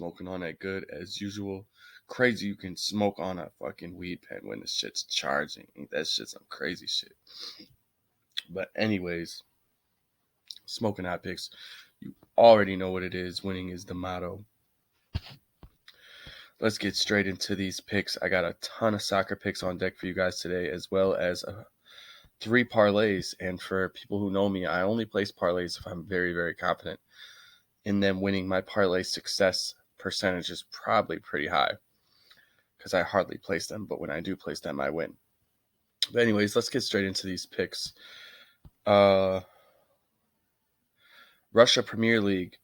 smoking on that good as usual. Crazy you can smoke on a fucking weed pen when the shit's charging. That's just some crazy shit. But anyways, smoking hot picks. You already know what it is. Winning is the motto. Let's get straight into these picks. I got a ton of soccer picks on deck for you guys today, as well as 3 parlays. And for people who know me, I only place parlays if I'm very, very confident in them winning. My parlay success percentage is probably pretty high because I hardly place them, but when I do place them, I win. But anyways, let's get straight into these picks. Russia Premier League,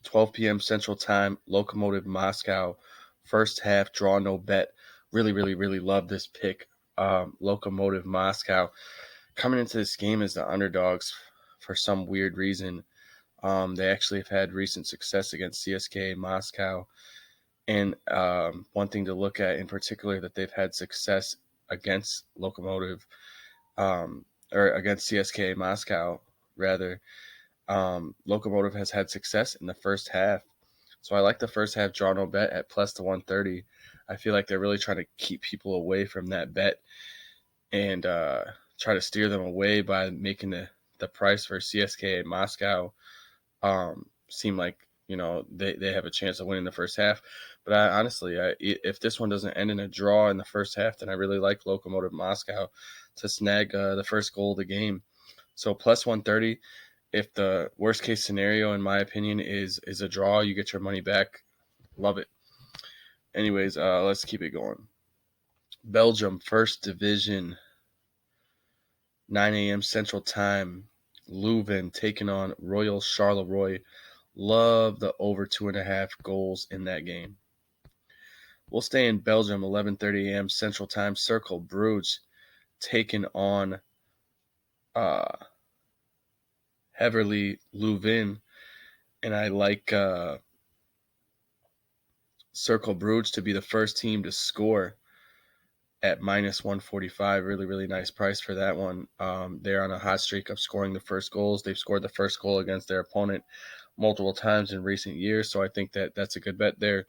12 p.m. Central Time, Lokomotiv Moscow, first half, draw no bet. Really, really, really love this pick. Lokomotiv Moscow coming into this game as the underdogs for some weird reason. They actually have had recent success against CSKA Moscow. And one thing to look at in particular that they've had success against Lokomotiv, or against CSKA Moscow, rather. Lokomotiv has had success in the first half. So I like the first half draw no bet at plus to 130. I feel like they're really trying to keep people away from that bet and try to steer them away by making the price for CSKA Moscow seem like, they have a chance of winning the first half. But honestly, if this one doesn't end in a draw in the first half, then I really like Lokomotiv Moscow to snag the first goal of the game. So plus 130. If the worst case scenario, in my opinion, is a draw, you get your money back. Love it. Anyways, let's keep it going. Belgium, first division, 9 a.m. Central Time. Leuven taking on Royal Charleroi. Love the over 2.5 goals in that game. We'll stay in Belgium, 11:30 a.m. Central Time. Cercle Brugge taking on Heverlee Leuven, and I like Cercle Brugge to be the first team to score at minus 145. Really, really nice price for that one. They're on a hot streak of scoring the first goals. They've scored the first goal against their opponent multiple times in recent years, so I think that's a good bet there.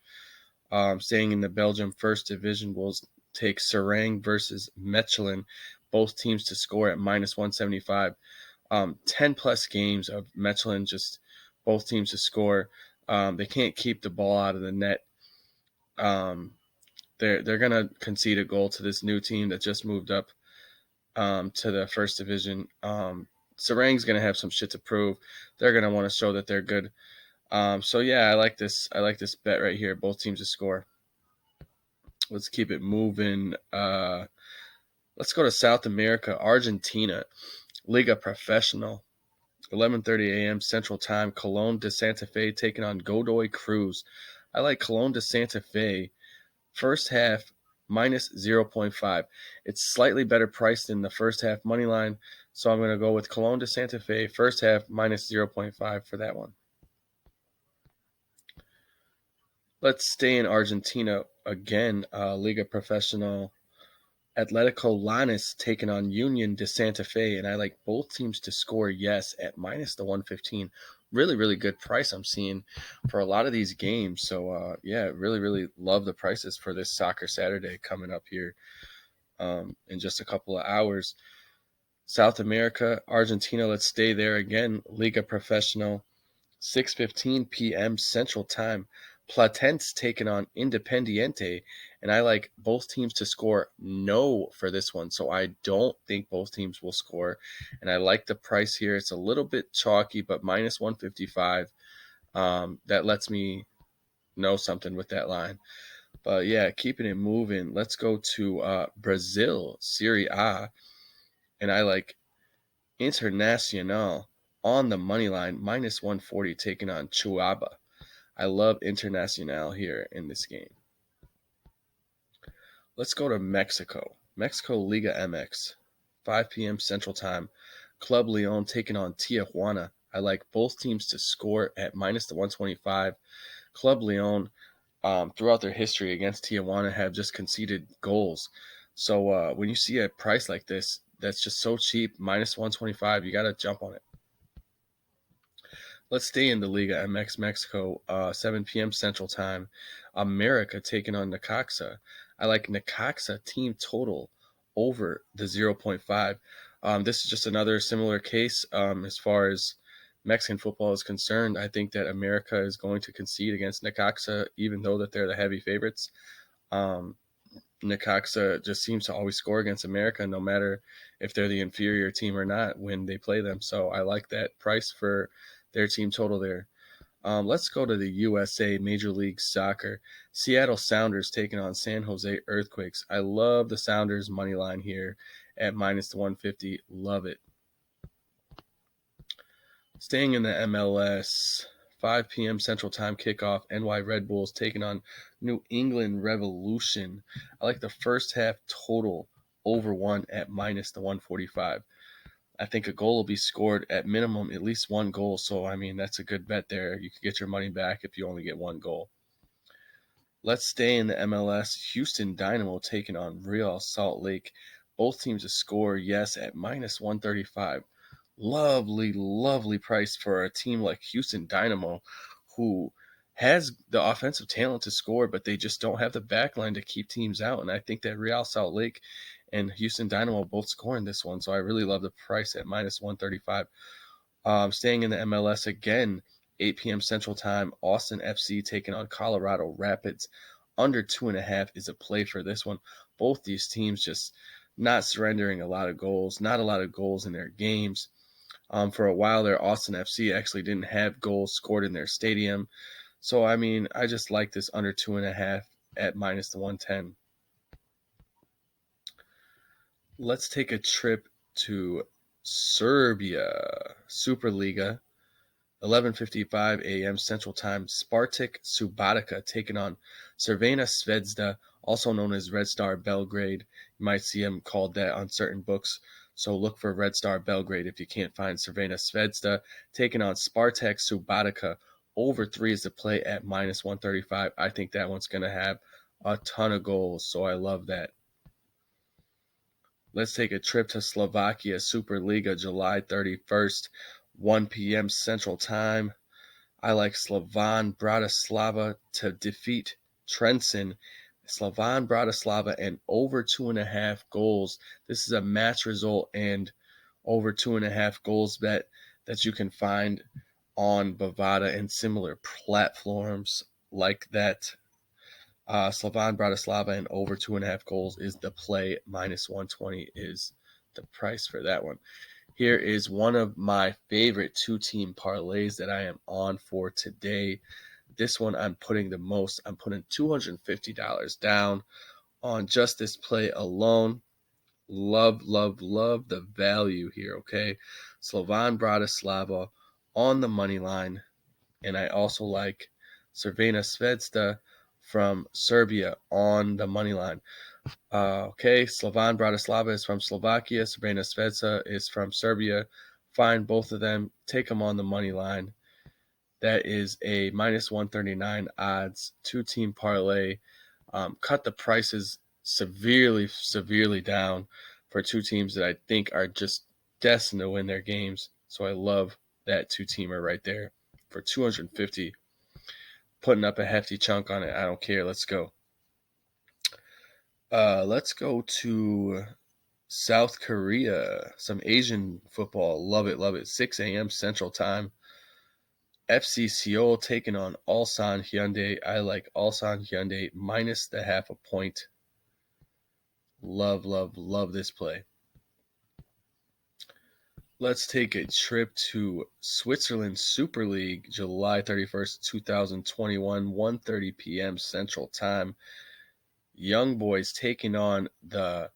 Staying in the Belgium first division, we'll take Serang versus Mechelen, both teams to score at minus 175. 10 plus games of Mechelen, just both teams to score. They can't keep the ball out of the net. They're gonna concede a goal to this new team that just moved up to the first division. Serang's gonna have some shit to prove. They're gonna want to show that they're good. So yeah, I like this. I like this bet right here. Both teams to score. Let's keep it moving. Let's go to South America, Argentina, Liga Professional, 11:30 a.m. Central Time. Colón de Santa Fe taking on Godoy Cruz. I like Colón de Santa Fe. First half, minus 0.5. It's slightly better priced than the first half money line, so I'm going to go with Colón de Santa Fe. First half, minus 0.5 for that one. Let's stay in Argentina again. Liga Professional, Atletico Lanús taking on Union de Santa Fe, and I like both teams to score yes at minus the 115. Really, really good price I'm seeing for a lot of these games. So, yeah, really, really love the prices for this Soccer Saturday coming up here in just a couple of hours. South America, Argentina, let's stay there again. Liga Professional, 6:15 p.m. Central Time. Platense taking on Independiente, and I like both teams to score no for this one, so I don't think both teams will score, and I like the price here. It's a little bit chalky, but minus 155. That lets me know something with that line. But yeah, keeping it moving. Let's go to Brazil, Serie A, and I like Internacional on the money line, minus 140 taking on Chuaba. I love Internacional here in this game. Let's go to Mexico. Mexico Liga MX, 5 p.m. Central Time. Club Leon taking on Tijuana. I like both teams to score at minus the 125. Club Leon, throughout their history against Tijuana, have just conceded goals. So when you see a price like this, that's just so cheap, minus 125, you got to jump on it. Let's stay in the Liga MX Mexico, 7 p.m. Central Time. America taking on Necaxa. I like Necaxa team total over the 0.5. This is just another similar case as far as Mexican football is concerned. I think that America is going to concede against Necaxa, even though that they're the heavy favorites. Um, Necaxa just seems to always score against America, no matter if they're the inferior team or not when they play them. So I like that price for their team total there. Let's go to the USA Major League Soccer. Seattle Sounders taking on San Jose Earthquakes. I love the Sounders money line here at minus 150. Love it. Staying in the MLS, 5 p.m. Central Time kickoff. NY Red Bulls taking on New England Revolution. I like the first half total over 1 at minus the 145. I think a goal will be scored at minimum, at least one goal. So, I mean, that's a good bet there. You could get your money back if you only get one goal. Let's stay in the MLS. Houston Dynamo taking on Real Salt Lake. Both teams to score, yes, at minus 135. Lovely, lovely price for a team like Houston Dynamo, who has the offensive talent to score, but they just don't have the backline to keep teams out. And I think that Real Salt Lake and Houston Dynamo both score in this one. So I really love the price at minus 135. Staying in the MLS again, 8 p.m. Central Time, Austin FC taking on Colorado Rapids. Under 2.5 is a play for this one. Both these teams just not surrendering a lot of goals, not a lot of goals in their games. For a while there, Austin FC actually didn't have goals scored in their stadium. So, I mean, I just like this under 2.5 at minus the 110. Let's take a trip to Serbia, Superliga, 11:55 a.m. Central Time. Spartak Subotica taking on Crvena Zvezda, also known as Red Star Belgrade. You might see them called that on certain books. So look for Red Star Belgrade if you can't find Crvena Zvezda. Taking on Spartak Subotica. Over 3 is the play at minus 135. I think that one's going to have a ton of goals, so I love that. Let's take a trip to Slovakia Superliga, July 31st, 1 p.m. Central Time. I like Slovan Bratislava to defeat Trenčín. Slovan Bratislava and over 2.5 goals. This is a match result and over 2.5 goals bet that you can find on Bovada and similar platforms like that. Slovan Bratislava and over 2.5 goals is the play. Minus 120 is the price for that one. Here is one of my favorite two-team parlays that I am on for today. This one I'm putting the most. I'm putting $250 down on just this play alone. Love, love, love the value here, okay? Slovan Bratislava on the money line. And I also like Crvena Zvezda from Serbia on the money line. Okay, Slovan Bratislava is from Slovakia. Crvena Zvezda is from Serbia. Find both of them. Take them on the money line. That is a minus 139 odds, two-team parlay. Cut the prices severely, severely down for two teams that I think are just destined to win their games. So I love that two-teamer right there for 250. Putting up a hefty chunk on it. I don't care. Let's go. Let's go to South Korea. Some Asian football. Love it, love it. 6 a.m. Central Time. FC Seoul taking on Ulsan Hyundai. I like Ulsan Hyundai minus the half a point. Love, love, love this play. Let's take a trip to Switzerland Super League, July 31st, 2021, 1:30 p.m. Central Time. Young Boys taking on the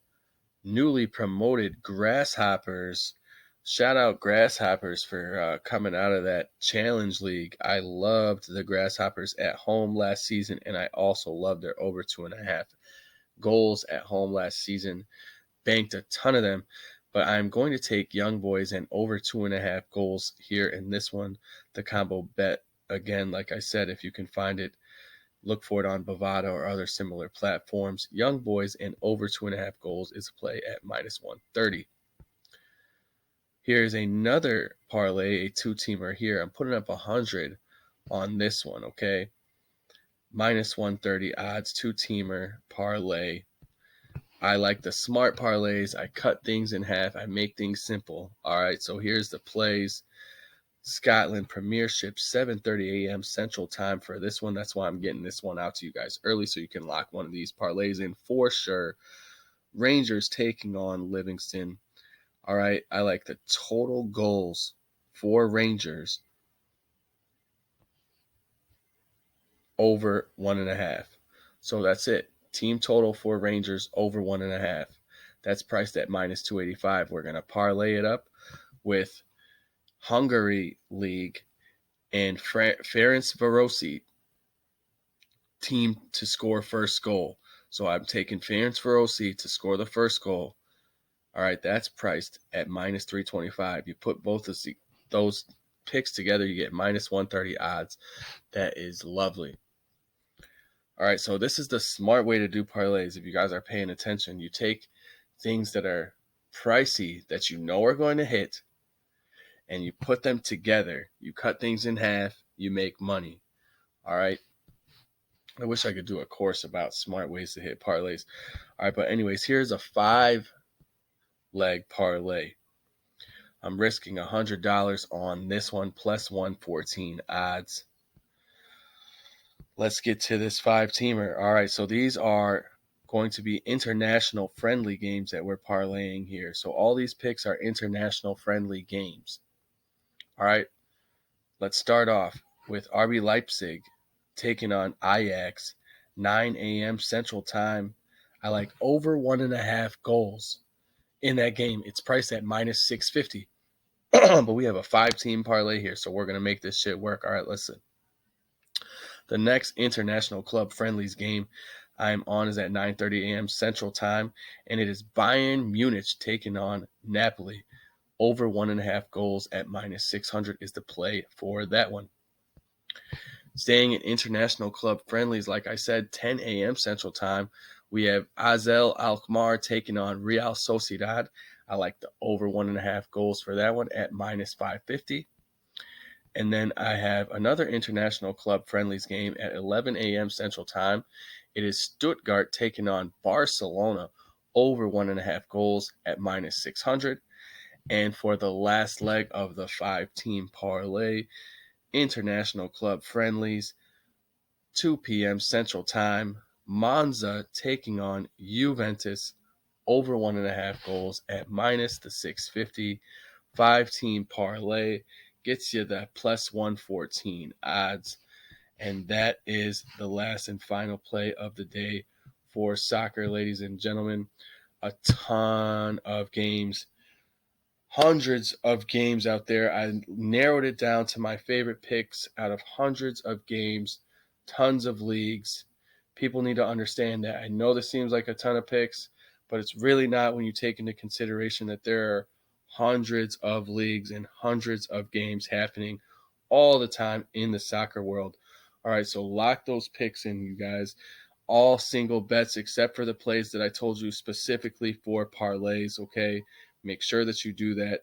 newly promoted Grasshoppers. Shout out Grasshoppers for coming out of that Challenge League. I loved the Grasshoppers at home last season, and I also loved their over 2.5 goals at home last season. Banked a ton of them, but I'm going to take Young Boys and over 2.5 goals here in this one. The combo bet, again, like I said, if you can find it, look for it on Bovada or other similar platforms. Young Boys and over 2.5 goals is a play at minus 130. Here's another parlay, a two-teamer here. I'm putting up 100 on this one, okay? Minus 130 odds, two-teamer parlay. I like the smart parlays. I cut things in half. I make things simple. All right, so here's the plays. Scotland Premiership, 7:30 a.m. Central Time for this one. That's why I'm getting this one out to you guys early so you can lock one of these parlays in for sure. Rangers taking on Livingston. All right, I like the total goals for Rangers over 1.5. So that's it. Team total for Rangers over 1.5. That's priced at minus 285. We're going to parlay it up with Hungary League and Ferencvárosi team to score first goal. So I'm taking Ferencvárosi to score the first goal. All right, that's priced at minus 325. You put both of those picks together, you get minus 130 odds. That is lovely. All right, so this is the smart way to do parlays. If you guys are paying attention, you take things that are pricey that you know are going to hit, and you put them together. You cut things in half, you make money. All right. I wish I could do a course about smart ways to hit parlays. All right, but anyways, here's a 5-leg parlay. I'm risking $100 on this one plus 114 odds. Let's get to this 5-teamer. All right, so these are going to be international friendly games that we're parlaying here. So all these picks are international friendly games. All right, let's start off with RB Leipzig taking on Ajax, 9 a.m. Central Time. I like over 1.5 goals in that game. It's priced at minus 650. But we have a 5-team parlay here, so we're going to make this shit work. All right, listen. The next international club friendlies game I'm on is at 9:30 a.m. Central Time, and it is Bayern Munich taking on Napoli. Over 1.5 goals at minus 600 is the play for that one. Staying in international club friendlies, like I said, 10 a.m. Central Time, we have Azel Alkmaar taking on Real Sociedad. I like the over 1.5 goals for that one at minus 550. And then I have another international club friendlies game at 11 a.m. Central Time. It is Stuttgart taking on Barcelona, over 1.5 goals at minus 600. And for the last leg of the 5-team parlay, international club friendlies, 2 p.m. Central Time, Monza taking on Juventus, over 1.5 goals at minus the 650. 5-team parlay gets you the plus 114 odds. And that is the last and final play of the day for soccer, ladies and gentlemen. A ton of games, hundreds of games out there. I narrowed it down to my favorite picks out of hundreds of games, tons of leagues. People need to understand that. I know this seems like a ton of picks, but it's really not when you take into consideration that there are hundreds of leagues and hundreds of games happening all the time in the soccer world. All right, so lock those picks in, you guys. All single bets except for the plays that I told you specifically for parlays, okay? Make sure that you do that.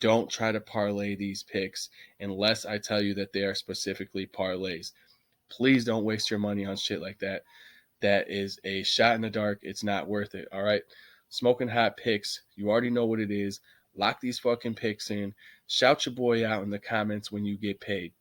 Don't try to parlay these picks unless I tell you that they are specifically parlays. Please don't waste your money on shit like that. That is a shot in the dark. It's not worth it, all right? Smoking hot picks. You already know what it is. Lock these fucking picks in. Shout your boy out in the comments when you get paid.